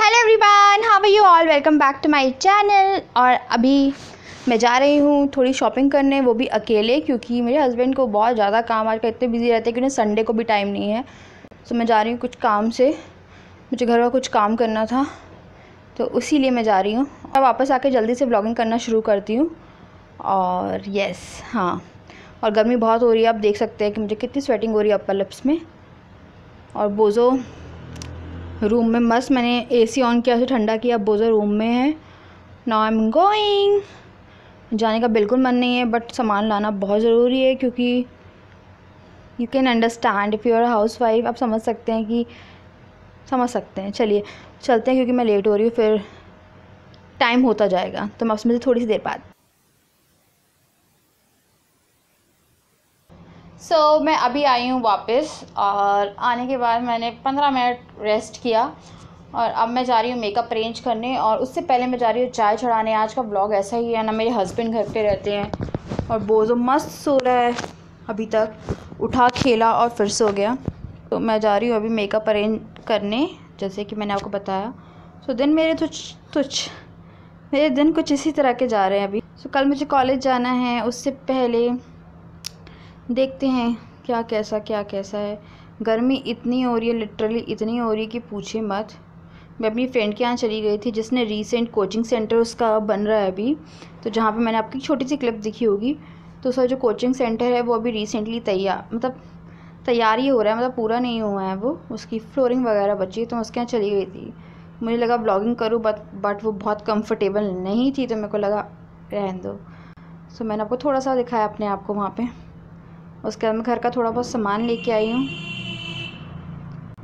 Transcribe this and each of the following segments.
Hello everyone, how are you all, welcome back to my channel. और अभी मैं जा रही हूँ थोड़ी शॉपिंग करने, वो भी अकेले, क्योंकि मेरे हस्बैंड को बहुत ज़्यादा काम आजकल इतने बिजी रहते हैं कि उन्हें संडे को भी टाइम नहीं है। तो मैं जा रही हूँ कुछ काम से, मुझे घर का कुछ काम करना था तो इसीलिए मैं जा रही हूँ। और वापस आके जल्दी से ब्लॉगिंग करना शुरू करती हूँ। और यस हाँ, और गर्मी बहुत हो रही है, आप देख सकते हैं कि मुझे कितनी स्वेटिंग हो रही है अपर लिप्स में। और बोझो रूम में मस्त मैंने एसी ऑन किया, से ठंडा किया। बोझो रूम में है। Now I am going. जाने का बिल्कुल मन नहीं है, बट सामान लाना बहुत ज़रूरी है, क्योंकि you can understand if you are housewife. आप समझ सकते हैं। चलिए चलते हैं, क्योंकि मैं लेट हो रही हूँ, फिर टाइम होता जाएगा। तो मैं आपसे मिलती थोड़ी सी देर बाद। मैं अभी आई हूँ वापस, और आने के बाद मैंने 15 मिनट रेस्ट किया, और अब मैं जा रही हूँ मेकअप अरेंज करने। और उससे पहले मैं जा रही हूँ चाय चढ़ाने। आज का ब्लॉग ऐसा ही है ना, मेरे हस्बैंड घर पे रहते हैं और बोझो मस्त सो रहा है, अभी तक उठा खेला और फिर सो गया। तो मैं जा रही हूँ अभी मेकअप अरेंज करने, जैसे कि मैंने आपको बताया। दिन मेरे दिन कुछ इसी तरह के जा रहे हैं अभी। कल मुझे कॉलेज जाना है, उससे पहले देखते हैं क्या कैसा है। गर्मी इतनी हो रही है, लिटरली इतनी हो रही है कि पूछे मत। मैं अपनी फ्रेंड के यहाँ चली गई थी, जिसने रीसेंट कोचिंग सेंटर उसका बन रहा है अभी, तो जहाँ पे मैंने आपकी छोटी सी क्लिप दिखी होगी। तो उसका जो कोचिंग सेंटर है वो अभी रिसेंटली तैयार ही हो रहा है, मतलब पूरा नहीं हुआ है वो, उसकी फ्लोरिंग वगैरह बची है। तो मैं उसके यहाँ चली गई थी। मुझे लगा ब्लॉगिंग करूँ, बट वो बहुत कंफर्टेबल नहीं थी, तो मेरे को लगा रहने दो। मैंने आपको थोड़ा सा दिखाया अपने आप को वहाँ पर। उसके बाद मैं घर का थोड़ा बहुत सामान लेके आई हूँ,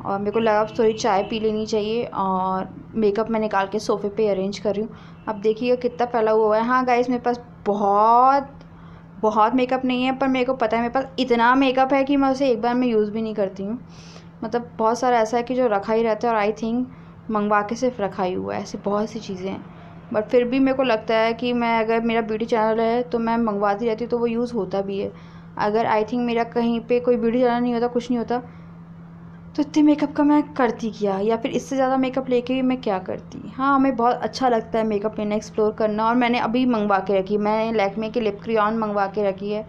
और मेरे को लगा थोड़ी चाय पी लेनी चाहिए। और मेकअप मैं निकाल के सोफ़े पे अरेंज कर रही हूँ। अब देखिएगा कितना फैला हुआ है। हाँ गाइस, मेरे पास बहुत मेकअप नहीं है, पर मेरे को पता है मेरे पास इतना मेकअप है कि मैं उसे एक बार में यूज़ भी नहीं करती हूँ। मतलब बहुत सारा ऐसा है कि जो रखा ही रहता है, और आई थिंक मंगवा के सिर्फ रखा ही हुआ है। ऐसे बहुत सी चीज़ें हैं, बट फिर भी मेरे को लगता है कि मैं, अगर मेरा ब्यूटी चैनल है तो मैं मंगवाती रहती हूँ, तो वो यूज़ होता भी है। अगर आई थिंक मेरा कहीं पे कोई ब्यूटी चैनल नहीं होता, कुछ नहीं होता, तो इतने मेकअप का मैं करती क्या, या फिर इससे ज़्यादा मेकअप लेके मैं क्या करती। हाँ, हमें बहुत अच्छा लगता है मेकअप लेना, एक्सप्लोर करना। और मैंने अभी मंगवा के रखी, मैंने लैक्मे की लिप क्रेयॉन मंगवा के रखी है,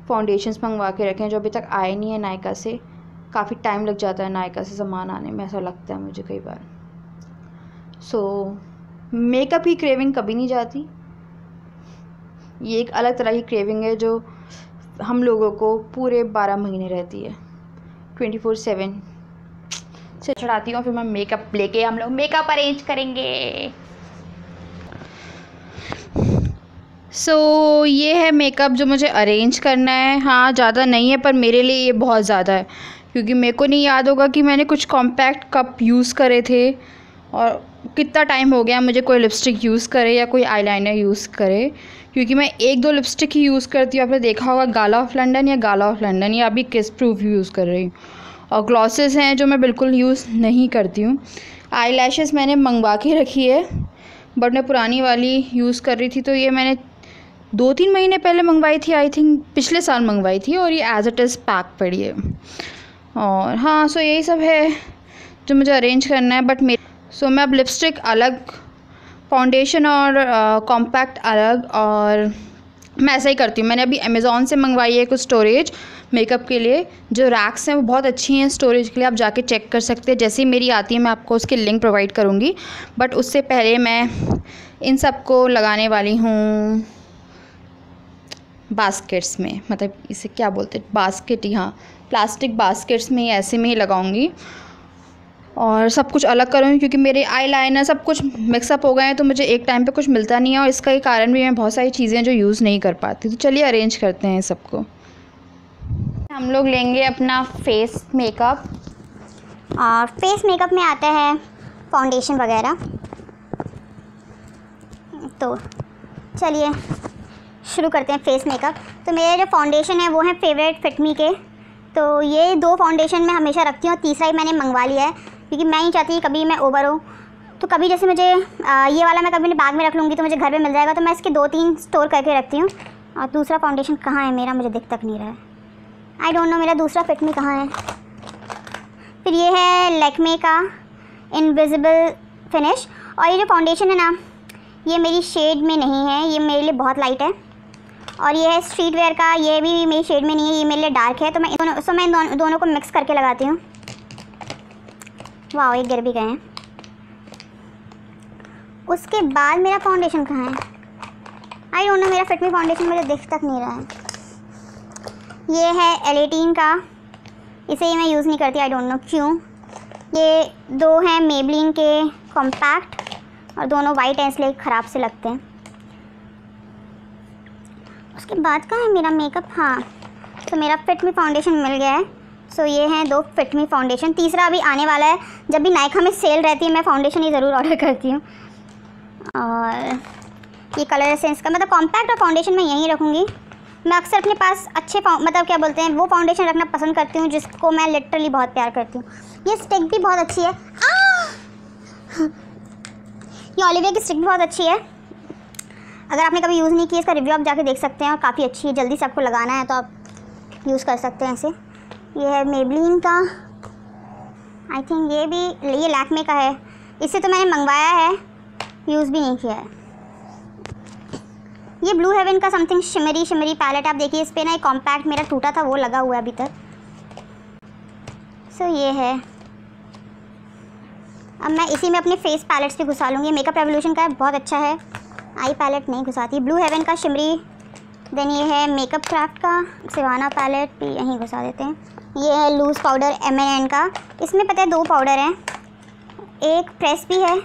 फाउंडेशंस मंगवा के रखे हैं जो अभी तक आए नहीं है नायका से। काफ़ी टाइम लग जाता है नायका से सामान आने में, ऐसा लगता है मुझे कई बार। मेकअप की क्रेविंग कभी नहीं जाती। ये एक अलग तरह की क्रेविंग है जो हम लोगों को पूरे 12 महीने रहती है, 24/7 से चढ़ाती हूँ। फिर मैं मेकअप लेके हम लोग मेकअप अरेंज करेंगे। ये है मेकअप जो मुझे अरेंज करना है। हाँ, ज़्यादा नहीं है, पर मेरे लिए ये बहुत ज़्यादा है, क्योंकि मेरे को नहीं याद होगा कि मैंने कुछ कॉम्पैक्ट कप यूज़ करे थे, और कितना टाइम हो गया मुझे कोई लिपस्टिक यूज़ करे या कोई आईलाइनर यूज़ करे, क्योंकि मैं 1-2 लिपस्टिक ही यूज़ करती हूँ। आपने देखा होगा गाला ऑफ लंदन, या अभी किस प्रूफ यूज़ कर रही हूँ। और ग्लॉसेस हैं जो मैं बिल्कुल यूज़ नहीं करती हूँ। आईलैशेस मैंने मंगवा के रखी है, बट मैं पुरानी वाली यूज़ कर रही थी, तो ये मैंने 2-3 महीने पहले मंगवाई थी, आई थिंक पिछले साल मंगवाई थी, और ये एज इट इज़ पैक पड़ी है। और हाँ, यही सब है जो मुझे अरेंज करना है। बट मैं अब लिपस्टिक अलग, फाउंडेशन और कॉम्पैक्ट अलग, और मैं ऐसा ही करती हूँ। मैंने अभी अमेज़ॉन से मंगवाई है कुछ स्टोरेज मेकअप के लिए, जो रैक्स हैं वो बहुत अच्छी हैं स्टोरेज के लिए, आप जाके चेक कर सकते हैं। जैसे ही मेरी आती है मैं आपको उसकी लिंक प्रोवाइड करूँगी। बट उससे पहले मैं इन सब को लगाने वाली हूँ बास्केट्स में, मतलब इसे क्या बोलते हैं, बास्केट ही, हाँ, प्लास्टिक बास्केट्स में, ऐसे में ही लगाऊंगी। और सब कुछ अलग करूँगी, क्योंकि मेरे आईलाइनर सब कुछ मिक्सअप हो गए हैं, तो मुझे एक टाइम पे कुछ मिलता नहीं है, और इसका ही कारण भी मैं बहुत सारी चीज़ें जो यूज़ नहीं कर पाती। तो चलिए अरेंज करते हैं सबको। हम लोग लेंगे अपना फेस मेकअप, और फेस मेकअप में आता है फाउंडेशन वगैरह। तो चलिए शुरू करते हैं फेस मेकअप। तो मेरे जो फाउंडेशन है वो है फेवरेट फिटमी के। तो ये 2 फाउंडेशन मैं हमेशा रखती हूँ, तीसरा ही मैंने मंगवा लिया है, क्योंकि मैं नहीं चाहती कभी मैं ओवर हो। तो कभी जैसे मुझे ये वाला मैं कभी बैग में रख लूँगी तो मुझे घर पे मिल जाएगा, तो मैं इसके 2-3 स्टोर करके रखती हूँ। और दूसरा फाउंडेशन कहाँ है मेरा, मुझे दिख तक नहीं रहा है, आई डोंट नो मेरा दूसरा फिटमी कहाँ है। फिर ये है लैक्मे का इनविजिबल फिनिश। और ये जो फाउंडेशन है ना, ये मेरी शेड में नहीं है, ये मेरे लिए बहुत लाइट है। और ये है स्ट्रीट वेयर का, ये भी मेरी शेड में नहीं है, ये मेरे लिए डार्क है। तो मैं दोनों को मिक्स करके लगाती हूँ। वाह, ये गिर भी गए हैं। उसके बाद मेरा फाउंडेशन कहाँ है? आई डोंट नो, मेरा फिट मी फाउंडेशन मुझे दिख तक नहीं रहा है। ये है L18 का, इसे मैं यूज़ नहीं करती, आई डोंट नो क्यों। ये दो हैं मेबलिन के कॉम्पैक्ट, और दोनों वाइट हैं इसलिए ख़राब से लगते हैं। उसके बाद का है मेरा मेकअप। हाँ, तो मेरा फिट मी फाउंडेशन मिल गया है। सो ये हैं 2 फिट मी फाउंडेशन। तीसरा अभी आने वाला है। जब भी नायका में सेल रहती है मैं फाउंडेशन ही ज़रूर ऑर्डर करती हूँ। और ये कलर एसेंस का, मतलब कॉम्पैक्ट और फाउंडेशन मैं यहीं रखूँगी। मैं अक्सर अपने पास अच्छे मतलब क्या बोलते हैं, वो फाउंडेशन रखना पसंद करती हूँ जिसको मैं लिटरली बहुत प्यार करती हूँ। ये स्टिक भी बहुत अच्छी है। ये ओलिविया की स्टिक भी बहुत अच्छी है। अगर आपने कभी यूज़ नहीं की, इसका रिव्यू आप जाके देख सकते हैं, और काफ़ी अच्छी है। जल्दी से आपको लगाना है तो आप यूज़ कर सकते हैं इसे। ये है मेबलिन का, आई थिंक ये लैक्मे का है। इससे तो मैंने मंगवाया है, यूज़ भी नहीं किया है। ये ब्लू हेवन का समथिंग शिमरी पैलेट, आप देखिए इस पर ना एक कॉम्पैक्ट मेरा टूटा था, वो लगा हुआ है अभी तक। सो ये है। अब मैं इसी में अपने फेस पैलेट्स भी घुसा लूँगी। मेकअप रेवोल्यूशन का बहुत अच्छा है, आई पैलेट नहीं घुसाती। ब्लू हेवन का शिमरी, देन ये है मेकअप क्राफ्ट का सिवाना पैलेट भी यहीं घुसा देते हैं। ये है लूज़ पाउडर M&N का, इसमें पता है 2 पाउडर हैं, एक प्रेस भी है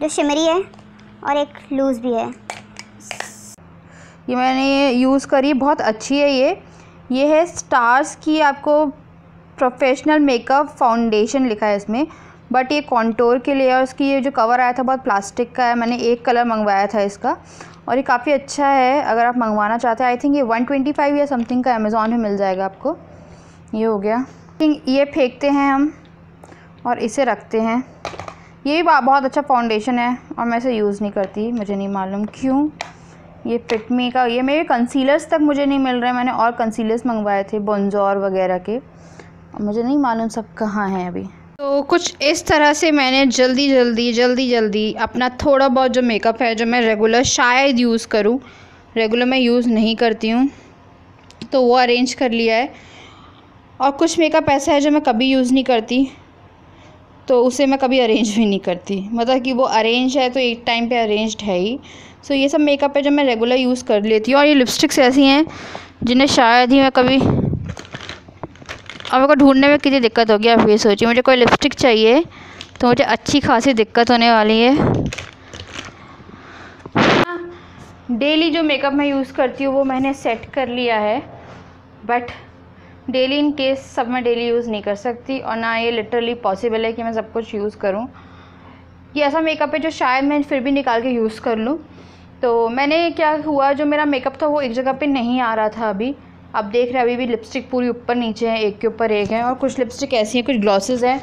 जो शिमरी है और एक लूज़ भी है। ये मैंने यूज़ करी, बहुत अच्छी है ये है स्टार्स की, आपको प्रोफेशनल मेकअप फाउंडेशन लिखा है इसमें, बट ये कॉन्टोर के लिए। और इसकी ये जो कवर आया था बहुत प्लास्टिक का है, मैंने एक कलर मंगवाया था इसका, और ये काफ़ी अच्छा है अगर आप मंगवाना चाहते हैं। आई थिंक ये 125 या समथिंग का अमेज़ॉन में मिल जाएगा आपको। ये हो गया। ये फेंकते हैं हम और इसे रखते हैं। ये भी बहुत अच्छा फाउंडेशन है और मैं इसे यूज़ नहीं करती, मुझे नहीं मालूम क्यों। ये फिट मी का, ये मेरे कंसीलर्स तक मुझे नहीं मिल रहे हैं। मैंने और कंसीलर्स मंगवाए थे बोंजोर वगैरह के, और मुझे नहीं मालूम सब कहाँ हैं अभी। तो कुछ इस तरह से मैंने जल्दी अपना थोड़ा बहुत जो मेकअप है, जो मैं रेगुलर शायद यूज़ करूं, रेगुलर मैं यूज़ नहीं करती हूं, तो वो अरेंज कर लिया है। और कुछ मेकअप ऐसा है जो मैं कभी यूज़ नहीं करती, तो उसे मैं कभी अरेंज भी नहीं करती। मतलब कि वो अरेंज है तो एक टाइम पे अरेंज्ड है ही। सो ये सब मेकअप है जो मैं रेगुलर यूज़ कर लेती हूँ। और ये लिपस्टिक्स ऐसी हैं जिन्हें शायद ही मैं कभी, अब मेरे को ढूंढने में कितनी दिक्कत होगी। आप ये सोचिए, मुझे कोई लिपस्टिक चाहिए तो मुझे अच्छी खासी दिक्कत होने वाली है। डेली जो मेकअप मैं यूज़ करती हूँ वो मैंने सेट कर लिया है, बट डेली इन केस सब मैं डेली यूज़ नहीं कर सकती, और ना ये लिटरली पॉसिबल है कि मैं सब कुछ यूज़ करूँ। ये ऐसा मेकअप है जो शायद मैं फिर भी निकाल के यूज़ कर लूँ। तो मैंने क्या हुआ, जो मेरा मेकअप था वो एक जगह पे नहीं आ रहा था अभी। आप देख रहे हैं अभी भी लिपस्टिक पूरी ऊपर नीचे है, एक के ऊपर एक है। और कुछ लिपस्टिक ऐसी हैं, कुछ ग्लॉसेस हैं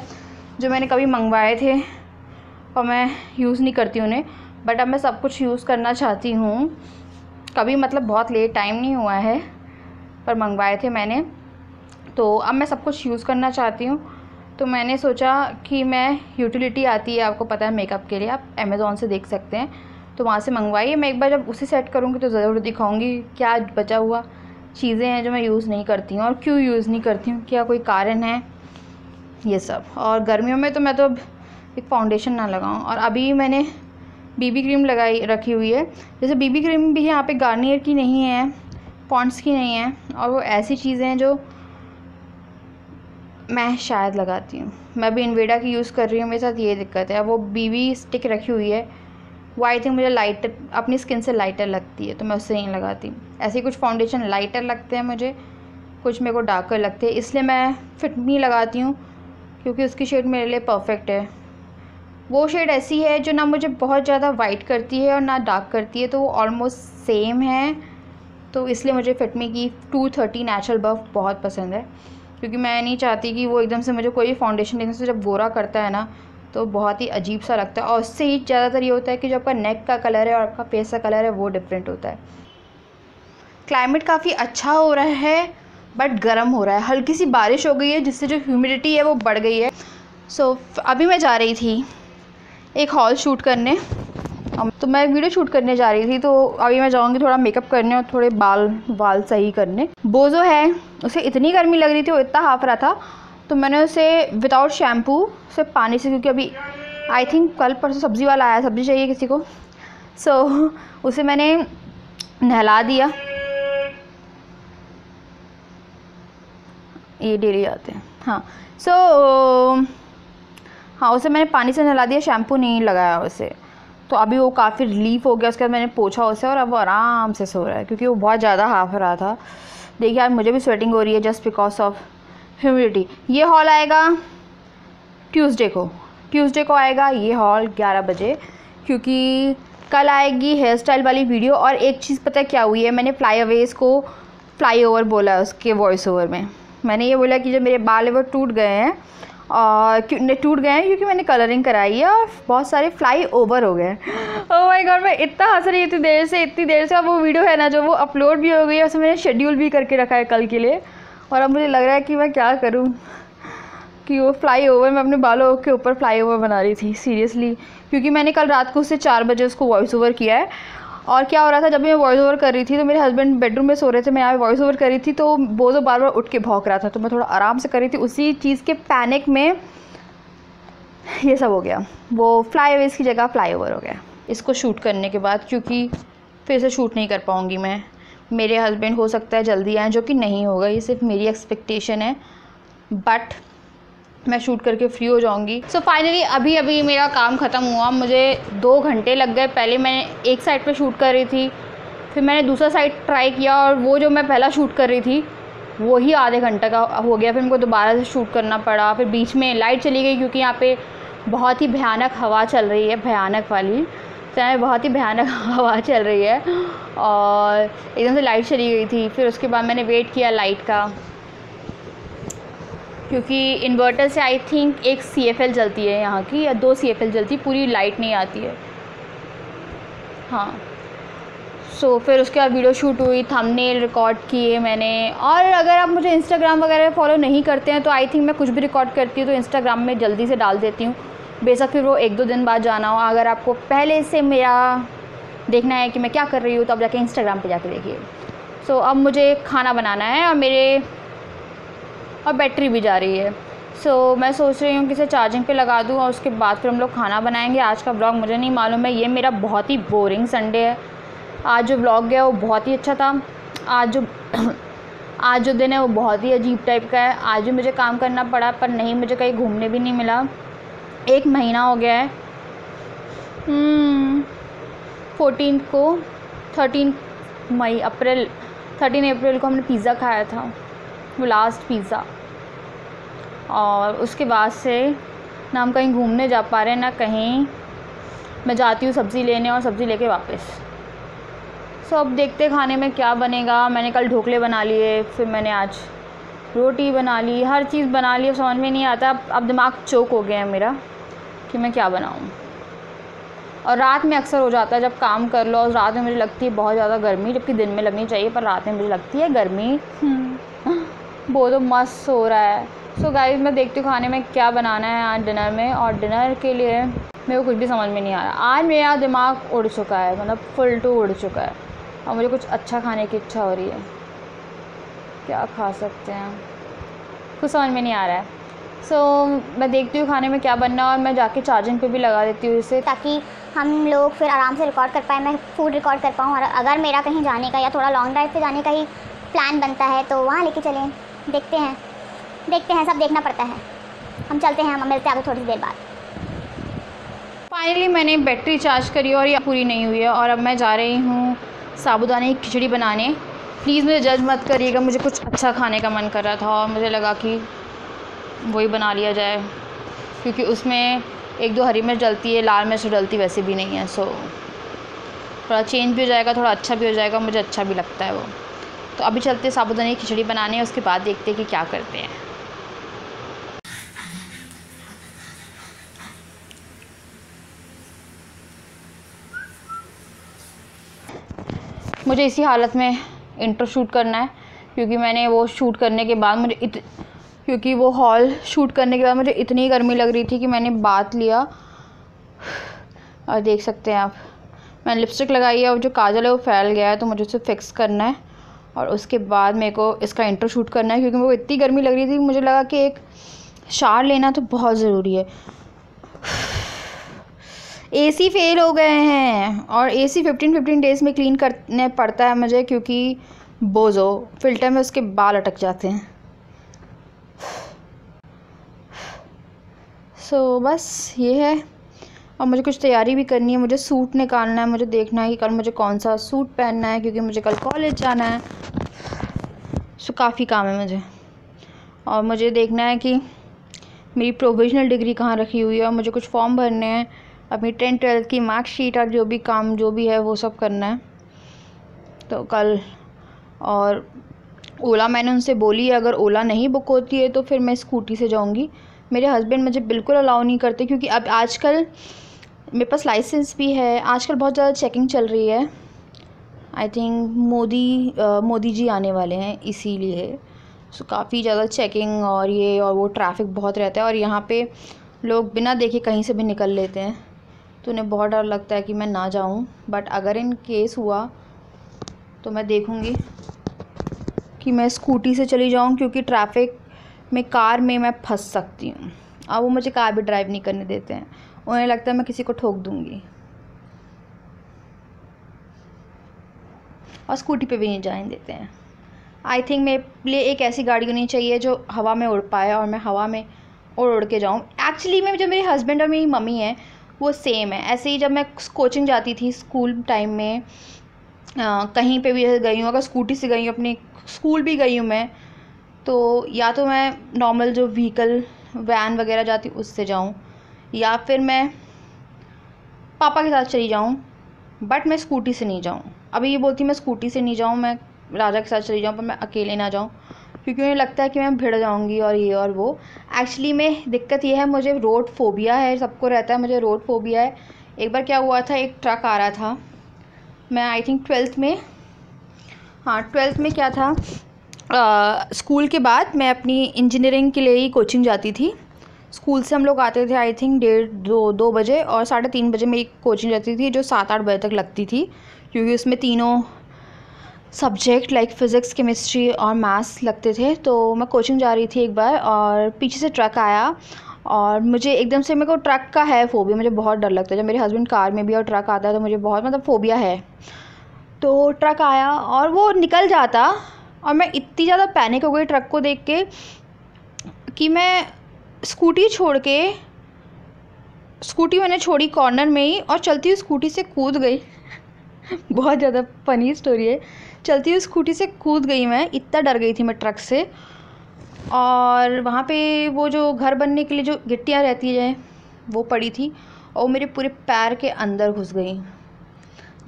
जो मैंने कभी मंगवाए थे और मैं यूज़ नहीं करती उन्हें, बट अब मैं सब कुछ यूज़ करना चाहती हूँ। कभी मतलब बहुत लेट टाइम नहीं हुआ है, पर मंगवाए थे मैंने, तो अब मैं सब कुछ यूज़ करना चाहती हूँ। तो मैंने सोचा कि मैं यूटिलिटी आती है, आपको पता है मेकअप के लिए, आप अमेज़ॉन से देख सकते हैं, तो वहाँ से मंगवाइए। मैं एक बार जब उसे सेट करूँगी तो ज़रूर दिखाऊँगी क्या बचा हुआ चीज़ें हैं जो मैं यूज़ नहीं करती हूँ और क्यों यूज़ नहीं करती हूँ, क्या कोई कारण है, ये सब। और गर्मियों में तो मैं तो अब एक फाउंडेशन ना लगाऊँ। और अभी मैंने बीबी क्रीम रखी हुई है। जैसे बीबी क्रीम भी यहाँ पे गार्नियर की नहीं है, पॉन्ड्स की नहीं है, और वो ऐसी चीज़ें हैं जो मैं शायद लगाती हूँ। मैं भी इनवेडा की यूज़ कर रही हूँ, मेरे साथ ये दिक्कत है। वो बीबी स्टिक रखी हुई है, वो आई थिंक मुझे लाइटर, अपनी स्किन से लाइटर लगती है, तो मैं उससे नहीं लगाती। ऐसे कुछ फाउंडेशन लाइटर लगते हैं मुझे, कुछ मेरे को डार्कर लगते हैं, इसलिए मैं फिट मी लगाती हूँ, क्योंकि उसकी शेड मेरे लिए परफेक्ट है। वो शेड ऐसी है जो ना मुझे बहुत ज़्यादा वाइट करती है और ना डार्क करती है, तो वो ऑलमोस्ट सेम है। तो इसलिए मुझे फिट मी की 230 नेचुरल बफ बहुत पसंद है, क्योंकि मैं नहीं चाहती कि वो एकदम से मुझे कोई फाउंडेशन देखने से जब गोरा करता है ना तो बहुत ही अजीब सा लगता है। और उससे ही ज़्यादातर ये होता है कि जो आपका नेक का कलर है और आपका फेस का कलर है वो डिफरेंट होता है। क्लाइमेट काफ़ी अच्छा हो रहा है, बट गर्म हो रहा है। हल्की सी बारिश हो गई है जिससे जो ह्यूमिडिटी है वो बढ़ गई है। सो अभी मैं जा रही थी एक हॉल शूट करने। तो मैं वीडियो शूट करने जा रही थी, तो अभी मैं जाऊँगी थोड़ा मेकअप करने और थोड़े बाल सही करने। बोज़ो है, उसे इतनी गर्मी लग रही थी, वो इतना हाफ रहा था, तो मैंने उसे विदाउट शैम्पू से पानी से, क्योंकि अभी आई थिंक कल परसों सब्ज़ी वाला आया, सब्ज़ी चाहिए किसी को, सो उसे मैंने नहला दिया। ये डेली आते हैं, हाँ। हाँ, उसे मैंने पानी से नहला दिया, शैम्पू नहीं लगाया उसे। तो अभी वो काफ़ी रिलीफ़ हो गया। उसके बाद मैंने पोछा उसे और अब वो आराम से सो रहा है, क्योंकि वो बहुत ज़्यादा हाफ रहा था। देखिए यार, मुझे भी स्वेटिंग हो रही है जस्ट बिकॉज ऑफ ह्यूमिडिटी। ये हॉल आएगा ट्यूसडे को आएगा ये हॉल 11 बजे, क्योंकि कल आएगी हेयर स्टाइल वाली वीडियो। और एक चीज़ पता है क्या हुई है, मैंने फ्लाईअवेज़ को फ्लाईओवर बोला है उसके वॉइस ओवर में। मैंने ये बोला कि जो मेरे बाल है वो टूट गए हैं, और टूट गए हैं क्योंकि मैंने कलरिंग कराई है और बहुत सारे फ्लाई ओवर हो गए। ओह माय गॉड, मैं इतना हंस रही इतनी देर से। अब वो वीडियो है ना जो, वो अपलोड भी हो गई है, उसमें मैंने शेड्यूल भी करके रखा है कल के लिए। और अब मुझे लग रहा है कि मैं क्या करूं, कि वो फ्लाई ओवर, मैं अपने बालों के ऊपर फ्लाई ओवर बना रही थी सीरियसली, क्योंकि मैंने कल रात को उससे 4 बजे उसको वॉइस ओवर किया है। और क्या हो रहा था, जब मैं वॉइस ओवर कर रही थी तो मेरे हस्बैंड बेडरूम में सो रहे थे, मैं यहाँ वॉइस ओवर कर रही थी, तो बोझो बार बार उठ के भौंक रहा था, तो मैं थोड़ा आराम से कर रही थी। उसी चीज़ के पैनिक में ये सब हो गया, वो फ्लाईओवर्स की जगह फ्लाईओवर हो गया। इसको शूट करने के बाद, क्योंकि फिर से शूट नहीं कर पाऊँगी मैं, मेरे हस्बैंड हो सकता है जल्दी आएँ, जो कि नहीं होगा, ये सिर्फ मेरी एक्सपेक्टेशन है, बट मैं शूट करके फ्री हो जाऊंगी। सो फाइनली अभी मेरा काम ख़त्म हुआ। मुझे 2 घंटे लग गए। पहले मैंने एक साइड पे शूट कर रही थी, फिर मैंने दूसरा साइड ट्राई किया, और वो जो मैं पहला शूट कर रही थी वो ही आधे घंटे का हो गया। फिर मेरे को दोबारा से शूट करना पड़ा। फिर बीच में लाइट चली गई, क्योंकि यहाँ पे बहुत ही भयानक हवा चल रही है, भयानक वाली, तो यहाँ बहुत ही भयानक हवा चल रही है, और एकदम से लाइट चली गई थी। फिर उसके बाद मैंने वेट किया लाइट का, क्योंकि इन्वर्टर से आई थिंक एक CFL जलती है यहाँ की, या 2 CFL जलती, पूरी लाइट नहीं आती है, हाँ। सो फिर उसके बाद वीडियो शूट हुई, थंबनेल रिकॉर्ड किए मैंने। और अगर आप मुझे इंस्टाग्राम वगैरह फॉलो नहीं करते हैं तो आई थिंक मैं कुछ भी रिकॉर्ड करती हूँ तो इंस्टाग्राम में जल्दी से डाल देती हूँ, बेशक फिर वो 1-2 दिन बाद जाना हो। अगर आपको पहले से मेरा देखना है कि मैं क्या कर रही हूँ, तो आप जाके इंस्टाग्राम पे जाके देखिए। सो अब मुझे खाना बनाना है, और बैटरी भी जा रही है। सो मैं सोच रही हूँ कि इसे चार्जिंग पे लगा दूँ, और उसके बाद फिर हम लोग खाना बनाएंगे। आज का व्लॉग मुझे नहीं मालूम है, ये मेरा बहुत ही बोरिंग संडे है। आज जो व्लॉग गया वो बहुत ही अच्छा था। आज जो दिन है वो बहुत ही अजीब टाइप का है। आज भी मुझे काम करना पड़ा, पर नहीं, मुझे कहीं घूमने भी नहीं मिला। 1 महीना हो गया है। 13 अप्रैल को हमने पिज़्ज़ा खाया था, वो लास्ट पिज़्ज़ा, और उसके बाद से ना हम कहीं घूमने जा पा रहे हैं ना कहीं। मैं जाती हूँ सब्ज़ी लेने और सब्ज़ी लेके वापस। सो अब देखते खाने में क्या बनेगा। मैंने कल ढोकले बना लिए, फिर मैंने आज रोटी बना ली, हर चीज़ बना ली। समझ में नहीं आता, अब दिमाग चौक हो गया है मेरा कि मैं क्या बनाऊँ। और रात में अक्सर हो जाता है जब काम कर लो, और रात में मुझे लगती है बहुत ज़्यादा गर्मी, जबकि दिन में लगनी चाहिए, पर रात में मुझे लगती है गर्मी। वो तो मस्त हो रहा है। सो गाइस, मैं देखती हूँ खाने में क्या बनाना है आज डिनर में, और डिनर के लिए मेरे को कुछ भी समझ में नहीं आ रहा। आज मेरा दिमाग उड़ चुका है, मतलब फुल टू उड़ चुका है, और मुझे कुछ अच्छा खाने की इच्छा हो रही है। क्या खा सकते हैं, कुछ समझ में नहीं आ रहा है। सो मैं देखती हूँ खाने में क्या बनना है, और मैं जाके चार्जिंग पे भी लगा देती हूँ इसे, ताकि हम लोग फिर आराम से रिकॉर्ड कर पाएँ, मैं फूड रिकॉर्ड कर पाऊँ। और अगर मेरा कहीं जाने का या थोड़ा लॉन्ग ड्राइव पे जाने का ही प्लान बनता है तो वहाँ लेके चलें। देखते हैं, सब देखना पड़ता है। हम चलते हैं, हम मिलते हैं आगे थोड़ी देर बाद। फाइनली मैंने बैटरी चार्ज करी और ये पूरी नहीं हुई है, और अब मैं जा रही हूँ साबूदाने की खिचड़ी बनाने। प्लीज़ मुझे जज मत करिएगा, मुझे कुछ अच्छा खाने का मन कर रहा था और मुझे लगा कि वही बना लिया जाए, क्योंकि उसमें 1-2 हरी मिर्च डलती है, लाल मिर्च डलती वैसे भी नहीं है। सो थोड़ा चेंज भी हो जाएगा, थोड़ा अच्छा भी हो जाएगा, मुझे अच्छा भी लगता है वो। तो अभी चलते साबूदाने की खिचड़ी बनाने, उसके बाद देखते हैं कि क्या करते हैं। मुझे इसी हालत में इंट्रो शूट करना है, क्योंकि मैंने वो शूट करने के बाद क्योंकि वो हॉल शूट करने के बाद मुझे इतनी गर्मी लग रही थी कि मैंने बात लिया और देख सकते हैं आप, मैंने लिपस्टिक लगाई है और जो काजल है वो फैल गया है, तो मुझे उसे फिक्स करना है। और उसके बाद मेरे को इसका इंट्रो शूट करना है, क्योंकि मेरे को इतनी गर्मी लग रही थी, मुझे लगा कि एक शावर लेना तो बहुत ज़रूरी है। एसी फेल हो गए हैं, और एसी 15 डेज़ में क्लीन करने पड़ता है मुझे, क्योंकि बोझो फिल्टर में उसके बाल अटक जाते हैं। सो बस ये है। और मुझे कुछ तैयारी भी करनी है, मुझे सूट निकालना है, मुझे देखना है कि कल मुझे कौन सा सूट पहनना है, क्योंकि मुझे कल कॉलेज जाना है। सो काफ़ी काम है मुझे, और मुझे देखना है कि मेरी प्रोविजनल डिग्री कहाँ रखी हुई है, और मुझे कुछ फॉर्म भरने हैं, अपनी 10-12 की मार्कशीट और जो भी काम जो भी है वो सब करना है। तो कल, और ओला मैंने उनसे बोली है, अगर ओला नहीं बुक होती है तो फिर मैं स्कूटी से जाऊंगी। मेरे हस्बैंड मुझे बिल्कुल अलाउ नहीं करते, क्योंकि अब आजकल मेरे पास लाइसेंस भी है, आजकल बहुत ज़्यादा चेकिंग चल रही है। आई थिंक मोदी जी आने वाले हैं इसीलिए। सो काफ़ी ज़्यादा चेकिंग और ये और वो ट्रैफिक बहुत रहता है, और यहाँ पे लोग बिना देखे कहीं से भी निकल लेते हैं, तो उन्हें बहुत डर लगता है कि मैं ना जाऊँ। बट अगर इन केस हुआ तो मैं देखूँगी कि मैं स्कूटी से चली जाऊँ, क्योंकि ट्रैफिक में कार में मैं फंस सकती हूँ। अब वो मुझे कार भी ड्राइव नहीं करने देते हैं, उन्हें लगता है मैं किसी को ठोक दूँगी, और स्कूटी पे भी नहीं जाने देते हैं। आई थिंक मेरे लिए एक ऐसी गाड़ी होनी चाहिए जो हवा में उड़ पाए, और मैं हवा में उड़ के जाऊँ। एक्चुअली में जो मेरे हस्बैंड और मेरी मम्मी है वो सेम है। ऐसे ही जब मैं कोचिंग जाती थी स्कूल टाइम में, कहीं पे भी गई हूँ, अगर स्कूटी से गई हूँ, अपने स्कूल भी गई हूँ मैं, तो या तो मैं नॉर्मल जो व्हीकल वैन वगैरह जाती उससे जाऊँ, या फिर मैं पापा के साथ चली जाऊँ, बट मैं स्कूटी से नहीं जाऊँ। अभी ये बोलती मैं स्कूटी से नहीं जाऊँ, मैं राजा के साथ चली जाऊँ, पर मैं अकेले ना जाऊँ, क्योंकि मुझे लगता है कि मैं भिड़ जाऊँगी और ये और वो। एक्चुअली में दिक्कत ये है, मुझे रोड फोबिया है, सबको रहता है, मुझे रोड फोबिया है। एक बार क्या हुआ था, एक ट्रक आ रहा था, मैं आई थिंक 12th में, हाँ 12th में क्या था, स्कूल के बाद मैं अपनी इंजीनियरिंग के लिए ही कोचिंग जाती थी। स्कूल से हम लोग आते थे आई थिंक 1:30-2 बजे, और 3:30 बजे मेरी कोचिंग रहती थी, जो 7-8 बजे तक लगती थी, क्योंकि उसमें तीनों सब्जेक्ट लाइक फ़िज़िक्स, केमिस्ट्री और मैथ्स लगते थे। तो मैं कोचिंग जा रही थी एक बार, और पीछे से ट्रक आया, और मुझे एकदम से, मेरे को ट्रक का है फ़ोबिया, मुझे बहुत डर लगता है। जब मेरे हस्बैंड कार में भी और ट्रक आता है तो मुझे बहुत मतलब फ़ोबिया है। तो ट्रक आया और वो निकल जाता, और मैं इतनी ज़्यादा पैनिक हो गई ट्रक को देख के कि मैं स्कूटी मैंने छोड़ी कॉर्नर में ही, और चलती हुई स्कूटी से कूद गई। बहुत ज़्यादा फ़नी स्टोरी है। चलती हुई स्कूटी से कूद गई मैं, इतना डर गई थी मैं ट्रक से। और वहाँ पे वो जो घर बनने के लिए जो गिट्टियाँ रहती हैं वो पड़ी थी, और मेरे पूरे पैर के अंदर घुस गई,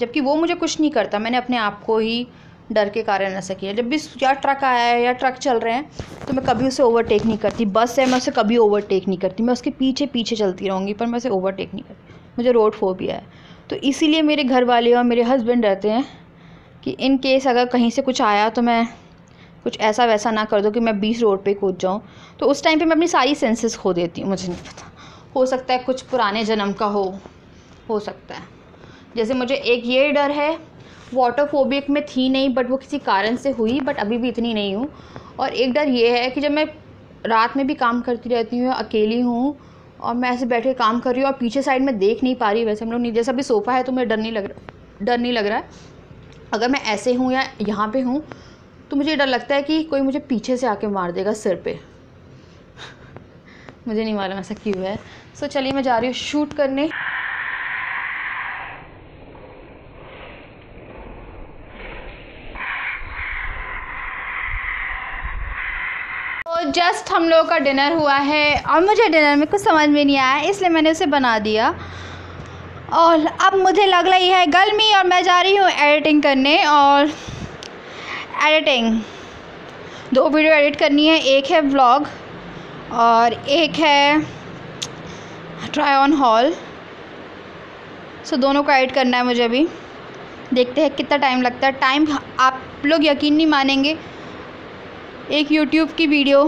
जबकि वो मुझे कुछ नहीं करता, मैंने अपने आप को ही डर के कारण ऐसा किया। जब भी या ट्रक आया है या ट्रक चल रहे हैं तो मैं कभी उसे ओवरटेक नहीं करती। बस है, मैं उसे कभी ओवरटेक नहीं करती, मैं उसके पीछे पीछे चलती रहूँगी, पर मैं उसे ओवरटेक नहीं करती। मुझे रोड फोबिया है। तो इसीलिए मेरे घर वाले और मेरे हस्बैंड रहते हैं कि इन केस अगर कहीं से कुछ आया तो मैं कुछ ऐसा वैसा ना कर दूँ कि मैं 20 रोड पे कूद जाऊँ। तो उस टाइम पे मैं अपनी सारी सेंसेस खो देती हूँ। मुझे नहीं पता, हो सकता है कुछ पुराने जन्म का हो सकता है। जैसे मुझे एक ये डर है, वाटर फोबिक में थी नहीं, बट वो किसी कारण से हुई, बट अभी भी इतनी नहीं हूँ। और एक डर ये है कि जब मैं रात में भी काम करती रहती हूँ, अकेली हूँ, और मैं ऐसे बैठ के काम कर रही हूँ और पीछे साइड में देख नहीं पा रही, वैसे हम लोग नीचे जैसा भी सोफ़ा है तो मुझे डर नहीं लग रहा है। अगर मैं ऐसे हूँ या यहाँ पे हूँ तो मुझे डर लगता है कि कोई मुझे पीछे से आके मार देगा सिर पे। मुझे नहीं मालूम ऐसा क्यों है। सो चलिए मैं जा रही हूँ शूट करने। तो जस्ट हम लोग का डिनर हुआ है, और मुझे डिनर में कुछ समझ में नहीं आया, इसलिए मैंने उसे बना दिया। और अब मुझे लग रही है गर्मी, और मैं जा रही हूँ एडिटिंग करने। और एडिटिंग 2 वीडियो एडिट करनी है, एक है व्लॉग और एक है ट्राई ऑन हॉल। सो दोनों को एडिट करना है मुझे। अभी देखते हैं कितना टाइम लगता है। टाइम आप लोग यकीन नहीं मानेंगे, एक यूट्यूब की वीडियो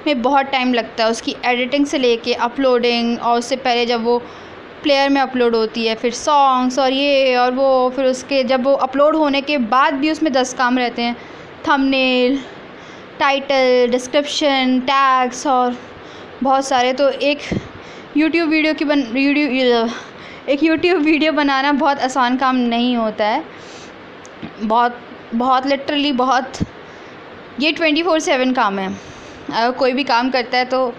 में बहुत टाइम लगता है, उसकी एडिटिंग से लेके अपलोडिंग, और उससे पहले जब वो प्लेयर में अपलोड होती है, फिर सॉन्ग्स और ये और वो, फिर उसके जब वो अपलोड होने के बाद भी उसमें 10 काम रहते हैं, थंबनेल, टाइटल, डिस्क्रिप्शन, टैग्स और बहुत सारे। तो एक यूट्यूब वीडियो बनाना बहुत आसान काम नहीं होता है, बहुत लिटरली बहुत, ये 24/7 काम है। अगर कोई भी काम करता है तो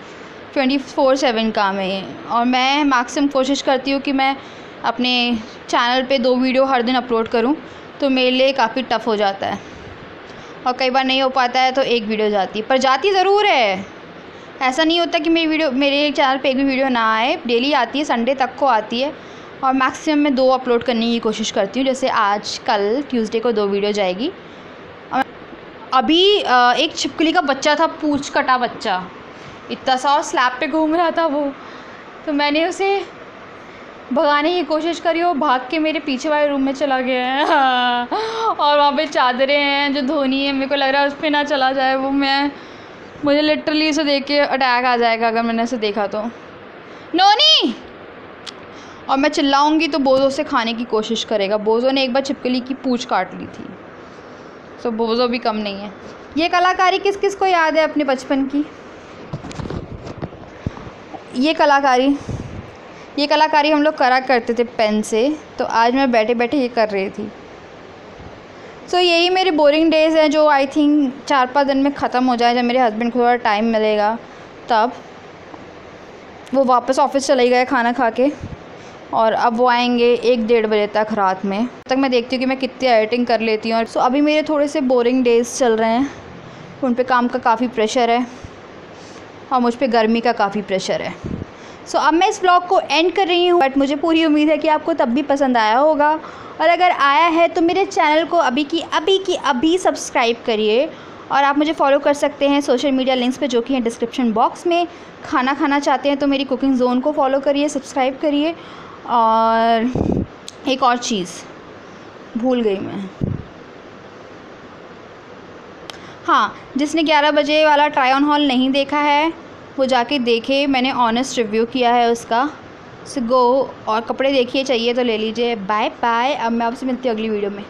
24/7 काम है ये। और मैं मैक्सिमम कोशिश करती हूँ कि मैं अपने चैनल पे 2 वीडियो हर दिन अपलोड करूँ, तो मेरे लिए काफ़ी टफ़ हो जाता है। और कई बार नहीं हो पाता है तो 1 वीडियो जाती है, पर जाती ज़रूर है। ऐसा नहीं होता कि मेरे चैनल पे एक भी वीडियो ना आए, डेली आती है, संडे तक को आती है। और मैक्सिमम मैं 2 अपलोड करने की कोशिश करती हूँ, जैसे आज कल ट्यूसडे को 2 वीडियो जाएगी। अभी एक छिपकली का बच्चा था, पूंछ कटा बच्चा, इतना सा, और स्लैब पे घूम रहा था वो, तो मैंने उसे भगाने की कोशिश करी, वो भाग के मेरे पीछे वाले रूम में चला गया है। और वहाँ पे चादरें हैं जो धोनी है, मेरे को लग रहा है उस पर ना चला जाए वो। मुझे लिटरली इसे देख के अटैक आ जाएगा अगर मैंने इसे देखा तो। नोनी, और मैं चिल्लाऊंगी तो बोझो से खाने की कोशिश करेगा। बोझो ने एक बार छिपकली की पूंछ काट ली थी, तो बोझो भी कम नहीं है। ये कलाकारी किस किस को याद है अपने बचपन की? ये कलाकारी हम लोग करा करते थे पेन से, तो आज मैं बैठे बैठे ये कर रही थी। सो यही मेरे बोरिंग डेज़ हैं, जो आई थिंक 4-5 दिन में ख़त्म हो जाए, जब मेरे हस्बैंड को थोड़ा टाइम मिलेगा तब। वो वापस ऑफिस चले गए खाना खा के, और अब वो आएंगे 1-1:30 बजे तक रात में। तब तक मैं देखती हूँ कि मैं कितनी एडिटिंग कर लेती हूँ। सो अभी मेरे थोड़े से बोरिंग डेज़ चल रहे हैं, उन पे काम का काफ़ी प्रेशर है और मुझ पे गर्मी का काफ़ी प्रेशर है। सो अब मैं इस व्लॉग को एंड कर रही हूँ, बट मुझे पूरी उम्मीद है कि आपको तब भी पसंद आया होगा। और अगर आया है तो मेरे चैनल को अभी सब्सक्राइब करिए। और आप मुझे फॉलो कर सकते हैं सोशल मीडिया लिंक्स पे, जो कि हैं डिस्क्रिप्शन बॉक्स में। खाना चाहते हैं तो मेरी कुकिंग जोन को फॉलो करिए, सब्सक्राइब करिए। और एक और चीज़ भूल गई मैं, हाँ, जिसने 11 बजे वाला ट्राई ऑन हॉल नहीं देखा है वो जाके देखे, मैंने ऑनेस्ट रिव्यू किया है उसका। सो गो और कपड़े देखिए, चाहिए तो ले लीजिए। Bye bye. अब मैं आपसे मिलती हूँ अगली वीडियो में।